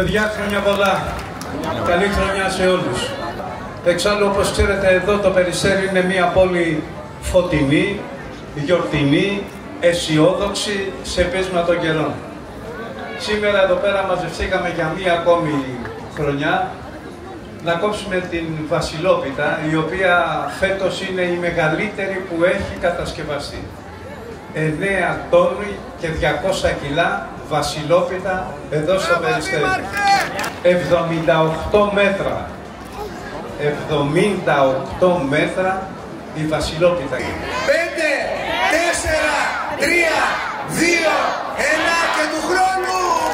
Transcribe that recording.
Παιδιά, χρόνια πολλά. Καλή χρονιά σε όλους. Εξάλλου, όπως ξέρετε, εδώ το Περιστέρι είναι μια πόλη φωτεινή, γιορτινή, αισιόδοξη σε πείσμα των καιρών. Σήμερα εδώ πέρα μαζευτήκαμε για μία ακόμη χρονιά να κόψουμε την Βασιλόπιτα, η οποία φέτος είναι η μεγαλύτερη που έχει κατασκευαστεί. 9 τόνοι και 200 κιλά Βασιλόπιτα εδώ στο Περιστέρι. 78 μέτρα. 78 μέτρα η Βασιλόπιτα. 5, 4, 3, 2, 1 και του χρόνου!